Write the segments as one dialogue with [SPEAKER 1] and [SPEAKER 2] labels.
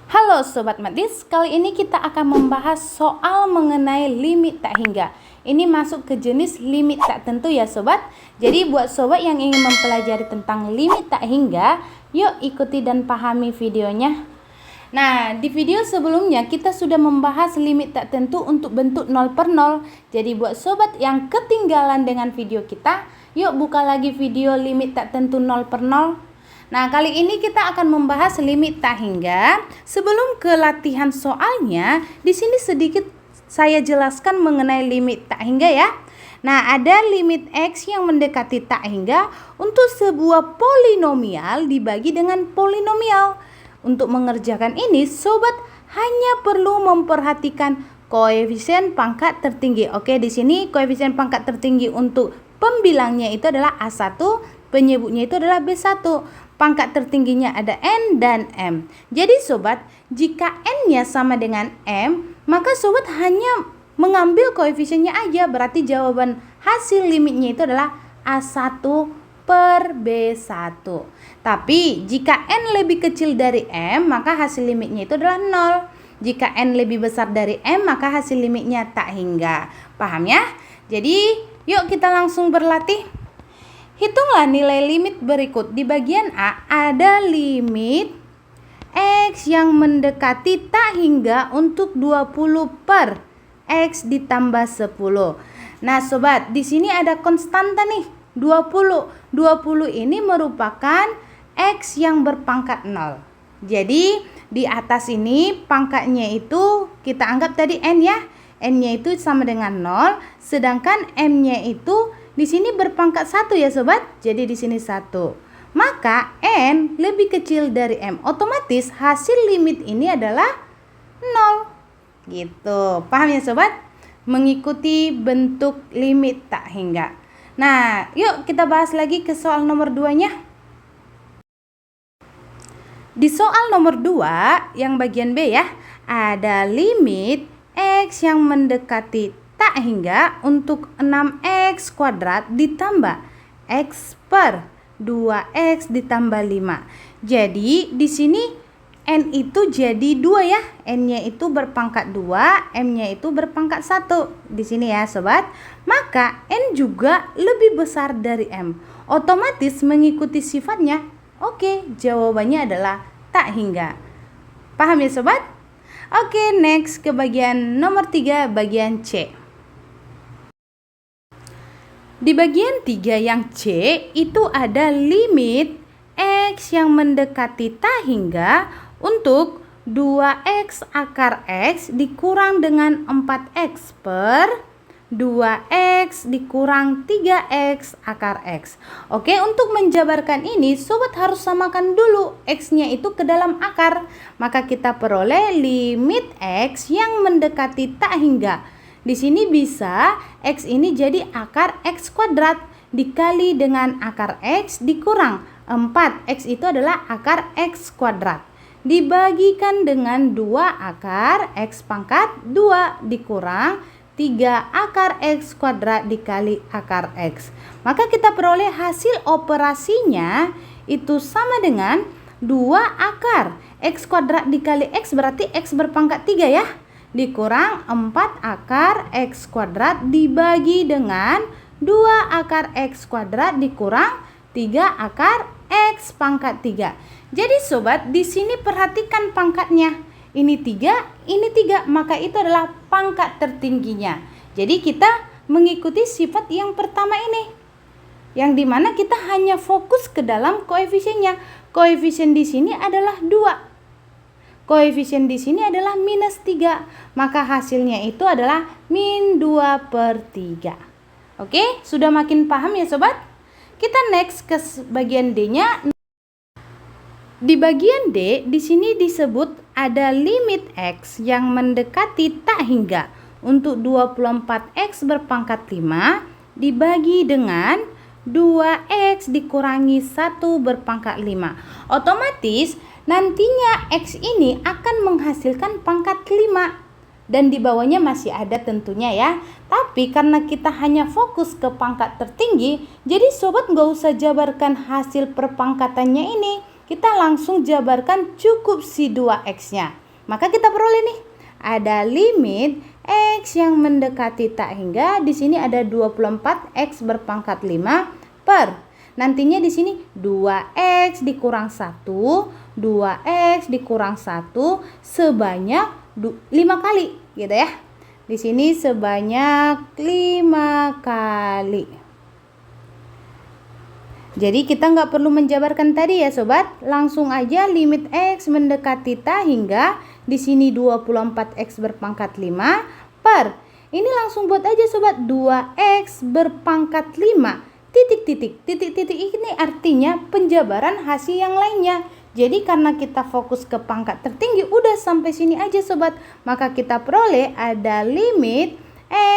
[SPEAKER 1] Halo Sobat Matis, kali ini kita akan membahas soal mengenai limit tak hingga. Ini masuk ke jenis limit tak tentu ya Sobat. Jadi buat Sobat yang ingin mempelajari tentang limit tak hingga, yuk ikuti dan pahami videonya. Nah, di video sebelumnya kita sudah membahas limit tak tentu untuk bentuk 0 per 0. Jadi buat Sobat yang ketinggalan dengan video kita, yuk buka lagi video limit tak tentu 0 per 0. Nah, kali ini kita akan membahas limit tak hingga. Sebelum ke latihan soalnya, di sini sedikit saya jelaskan mengenai limit tak hingga ya. Nah, ada limit X yang mendekati tak hingga untuk sebuah polinomial dibagi dengan polinomial. Untuk mengerjakan ini, Sobat hanya perlu memperhatikan koefisien pangkat tertinggi. Oke, di sini koefisien pangkat tertinggi untuk pembilangnya itu adalah A1, penyebutnya itu adalah B1. Pangkat tertingginya ada N dan M. Jadi Sobat, jika N-nya sama dengan M, maka Sobat hanya mengambil koefisiennya aja. Berarti jawaban hasil limitnya itu adalah A1 per B1. Tapi jika N lebih kecil dari M, maka hasil limitnya itu adalah 0. Jika N lebih besar dari M, maka hasil limitnya tak hingga. Paham ya? Jadi yuk kita langsung berlatih. Hitunglah nilai limit berikut. Di bagian A ada limit X yang mendekati tak hingga untuk 20 per X ditambah 10. Nah Sobat, di sini ada konstanta nih, 20. 20 ini merupakan X yang berpangkat 0. Jadi di atas ini pangkatnya itu kita anggap tadi N ya. N-nya itu sama dengan 0, sedangkan M-nya itu di sini berpangkat 1 ya Sobat. Jadi di sini 1. Maka N lebih kecil dari M. Otomatis hasil limit ini adalah 0. Gitu. Paham ya Sobat? Mengikuti bentuk limit tak hingga. Nah, yuk kita bahas lagi ke soal nomor 2-nya. Di soal nomor 2 yang bagian B ya, ada limit X yang mendekati tak hingga untuk 6x kuadrat ditambah x per 2x ditambah 5. Jadi di sini N itu jadi 2 ya. N-nya itu berpangkat 2, M-nya itu berpangkat 1. Di sini ya Sobat. Maka N juga lebih besar dari M. Otomatis mengikuti sifatnya. Oke, jawabannya adalah tak hingga. Paham ya Sobat? Oke, next ke bagian nomor 3, bagian C. Di bagian 3 yang C itu ada limit X yang mendekati tak hingga untuk 2x akar X dikurang dengan 4x per 2x dikurang 3x akar X. Oke, untuk menjabarkan ini Sobat harus samakan dulu X-nya itu ke dalam akar. Maka kita peroleh limit X yang mendekati tak hingga. Di sini bisa X ini jadi akar X kuadrat dikali dengan akar X dikurang 4. X itu adalah akar X kuadrat. Dibagikan dengan 2 akar X pangkat 2 dikurang 3 akar X kuadrat dikali akar X. Maka kita peroleh hasil operasinya itu sama dengan 2 akar X kuadrat dikali X, berarti X berpangkat 3 ya. Dikurang 4 akar X kuadrat dibagi dengan 2 akar X kuadrat dikurang 3 akar X pangkat 3. Jadi Sobat, di sini perhatikan pangkatnya. Ini 3, ini 3, maka itu adalah pangkat tertingginya. Jadi kita mengikuti sifat yang pertama ini. Yang dimana kita hanya fokus ke dalam koefisiennya. Koefisien di sini adalah 2. Koefisien di sini adalah minus 3. Maka hasilnya itu adalah min 2 per 3. Oke, sudah makin paham ya Sobat? Kita next ke bagian D-nya. Di bagian D, di sini disebut ada limit X yang mendekati tak hingga untuk 24x berpangkat 5 dibagi dengan 2x dikurangi 1 berpangkat 5. Otomatis nantinya X ini akan menghasilkan pangkat 5. Dan di bawahnya masih ada tentunya ya. Tapi karena kita hanya fokus ke pangkat tertinggi, jadi Sobat nggak usah jabarkan hasil perpangkatannya ini. kita langsung jabarkan cukup si 2x-nya. Maka kita peroleh nih, ada limit x yang mendekati tak hingga, di sini ada 24x berpangkat 5 per, nantinya di sini 2x dikurang 1, 2x dikurang 1 sebanyak 5 kali gitu ya. Di sini sebanyak 5 kali. Jadi kita nggak perlu menjabarkan tadi ya sobat, langsung aja limit x mendekati tak hingga, di sini 24x berpangkat 5 per, ini langsung buat aja sobat, 2x berpangkat 5 titik-titik. Titik-titik ini artinya penjabaran hasil yang lainnya. Jadi karena kita fokus ke pangkat tertinggi, udah sampai sini aja sobat. Maka kita peroleh ada limit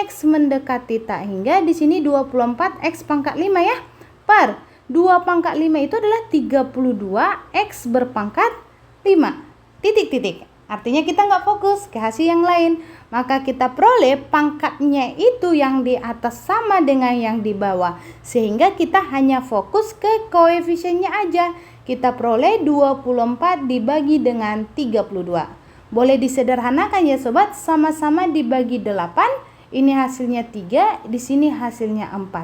[SPEAKER 1] x mendekati tak hingga, di sini 24x pangkat 5 ya, per 2 pangkat 5 itu adalah 32x berpangkat 5 titik-titik. Artinya kita nggak fokus ke hasil yang lain. Maka kita peroleh pangkatnya itu yang di atas sama dengan yang di bawah. Sehingga kita hanya fokus ke koefisiennya aja. Kita peroleh 24 dibagi dengan 32. Boleh disederhanakan ya sobat, sama-sama dibagi 8. Ini hasilnya 3, di sini hasilnya 4.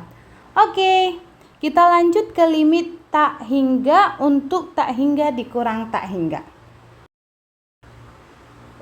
[SPEAKER 1] Oke, kita lanjut ke limit tak hingga untuk tak hingga dikurang tak hingga.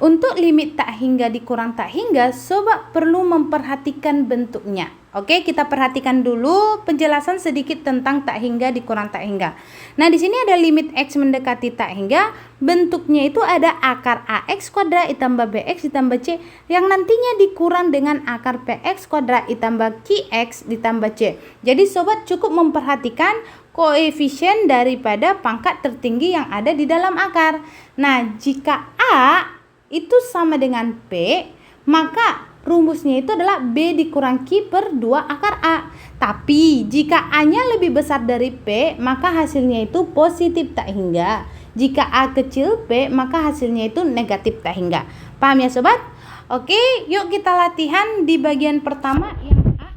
[SPEAKER 1] Untuk limit tak hingga dikurang tak hingga, sobat perlu memperhatikan bentuknya. Oke, kita perhatikan dulu penjelasan sedikit tentang tak hingga dikurang tak hingga. Nah, di sini ada limit x mendekati tak hingga, bentuknya itu ada akar ax kuadrat ditambah bx ditambah c yang nantinya dikurang dengan akar px kuadrat ditambah qx ditambah c. Jadi sobat cukup memperhatikan koefisien daripada pangkat tertinggi yang ada di dalam akar. Nah, jika a itu sama dengan P, maka rumusnya itu adalah B dikurang Q per 2 akar A. Tapi jika A-nya lebih besar dari P, maka hasilnya itu positif tak hingga. Jika A kecil P, maka hasilnya itu negatif tak hingga. Paham ya sobat? Oke, yuk kita latihan di bagian pertama yang A.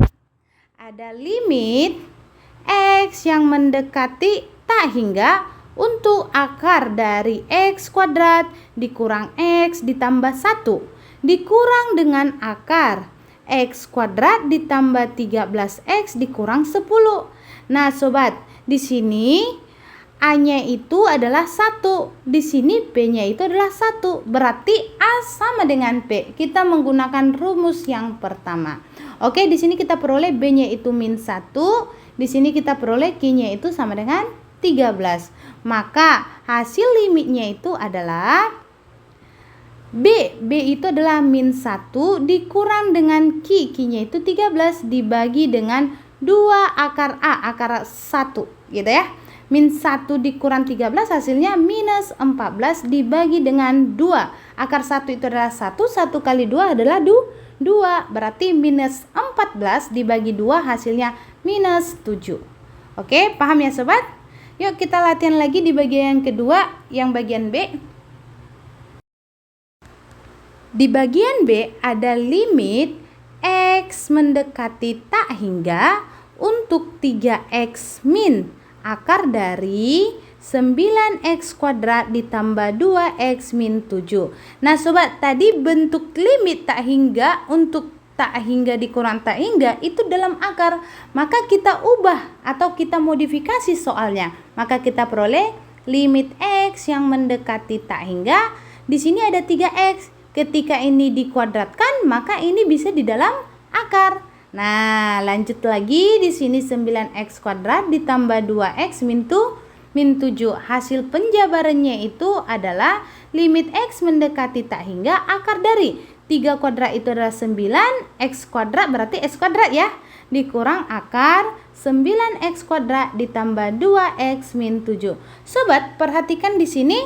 [SPEAKER 1] Ada limit X yang mendekati tak hingga untuk akar dari x kuadrat dikurang x ditambah 1 dikurang dengan akar x kuadrat ditambah 13x dikurang 10. Nah sobat, di sini A-nya itu adalah 1, di sini B-nya itu adalah 1. Berarti A sama dengan P. Kita menggunakan rumus yang pertama. Oke, di sini kita peroleh B-nya itu min 1, di sini kita peroleh Q-nya itu sama dengan 13. Maka hasil limitnya itu adalah B itu adalah min 1 dikurang dengan Q-nya itu 13 dibagi dengan 2 akar A, akar 1 gitu ya. Min 1 dikurang 13 hasilnya minus 14 dibagi dengan 2. Akar 1 itu adalah 1, 1 kali 2 adalah 2. Berarti minus 14 dibagi 2 hasilnya minus 7. Oke, paham ya sobat? Yuk kita latihan lagi di bagian kedua, yang bagian B. Di bagian B ada limit X mendekati tak hingga untuk 3X min akar dari 9X kuadrat ditambah 2X min 7. Nah sobat, tadi bentuk limit tak hingga untuk tak hingga dikurang tak hingga itu dalam akar, maka kita ubah atau kita modifikasi soalnya. Maka kita peroleh limit X yang mendekati tak hingga, di sini ada 3X. Ketika ini dikuadratkan, maka ini bisa di dalam akar. Nah, lanjut lagi, di sini 9X kuadrat ditambah 2X min 7. Hasil penjabarannya itu adalah limit X mendekati tak hingga akar dari 3 kuadrat itu adalah 9, X kuadrat berarti X kuadrat ya, dikurang akar 9X kuadrat ditambah 2X min 7. Sobat, perhatikan di sini,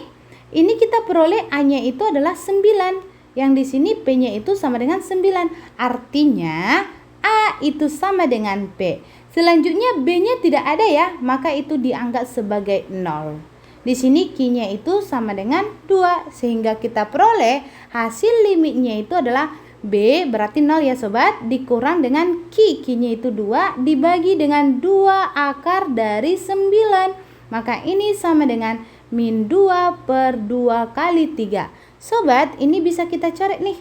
[SPEAKER 1] ini kita peroleh A-nya itu adalah 9, yang di sini P-nya itu sama dengan 9. Artinya A itu sama dengan P. Selanjutnya B-nya tidak ada ya, maka itu dianggap sebagai 0. Di sini Q-nya itu sama dengan 2, sehingga kita peroleh hasil limitnya itu adalah B berarti 0 ya sobat, dikurang dengan Q-nya itu 2 dibagi dengan 2 akar dari 9. Maka ini sama dengan min 2 per 2 kali 3. Sobat, ini bisa kita coret nih.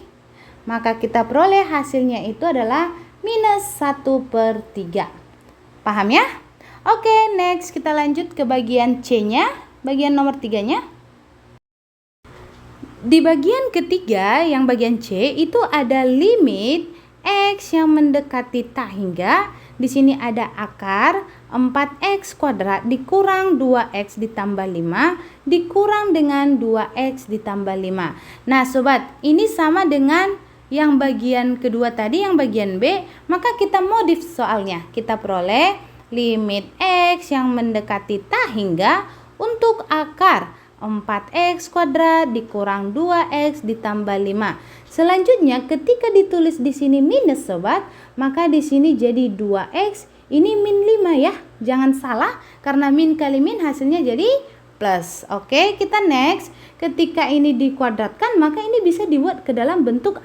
[SPEAKER 1] Maka kita peroleh hasilnya itu adalah minus 1 per 3. Paham ya? Oke, next kita lanjut ke bagian C-nya, bagian nomor 3-nya. Di bagian ketiga, yang bagian C, itu ada limit X yang mendekati tak hingga. Di sini ada akar 4X kuadrat dikurang 2X ditambah 5 dikurang dengan 2X ditambah 5. Nah, sobat, ini sama dengan yang bagian kedua tadi, yang bagian B. Maka kita modif soalnya. Kita peroleh limit X yang mendekati tak hingga untuk akar 4X kuadrat dikurang 2X ditambah 5. Selanjutnya ketika ditulis di sini minus, sobat, maka di sini jadi 2X, ini min 5 ya. Jangan salah, karena min kali min hasilnya jadi plus. Oke, kita next. Ketika ini dikuadratkan, maka ini bisa dibuat ke dalam bentuk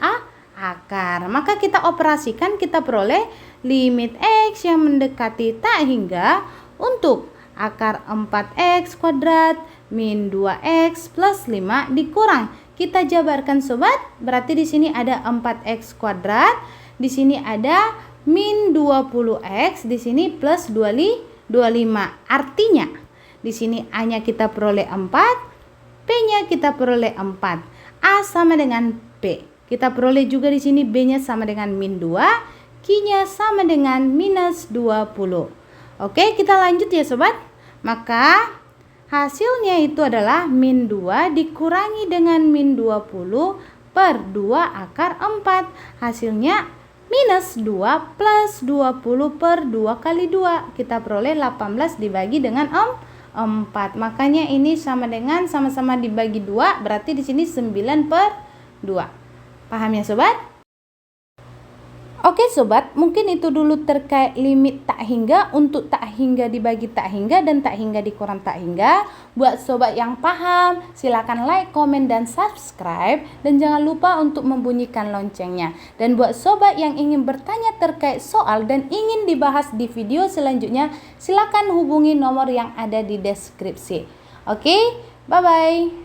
[SPEAKER 1] akar. Maka kita operasikan, kita peroleh limit X yang mendekati tak hingga untuk akar 4X kuadrat min 2X plus 5 dikurang. Kita jabarkan, sobat. Berarti di sini ada 4X kuadrat, di sini ada min 20X, di sini plus 25. Artinya di sini A-nya kita peroleh 4, P-nya kita peroleh 4. A sama dengan P. Kita peroleh juga di sini B-nya sama dengan min 2, Q-nya sama dengan minus 20. Oke, kita lanjut ya, sobat. Maka hasilnya itu adalah min 2 dikurangi dengan min 20 per 2 akar 4. Hasilnya minus 2 plus 20 per 2 kali 2. Kita peroleh 18 dibagi dengan 4. Makanya ini sama dengan sama-sama dibagi 2. Berarti di sini 9 per 2. Paham ya, sobat? Oke, sobat, mungkin itu dulu terkait limit tak hingga untuk tak hingga dibagi tak hingga dan tak hingga dikurang tak hingga. Buat sobat yang paham, silakan like, komen, dan subscribe. Dan jangan lupa untuk membunyikan loncengnya. Dan buat sobat yang ingin bertanya terkait soal dan ingin dibahas di video selanjutnya, silakan hubungi nomor yang ada di deskripsi. Oke, bye-bye.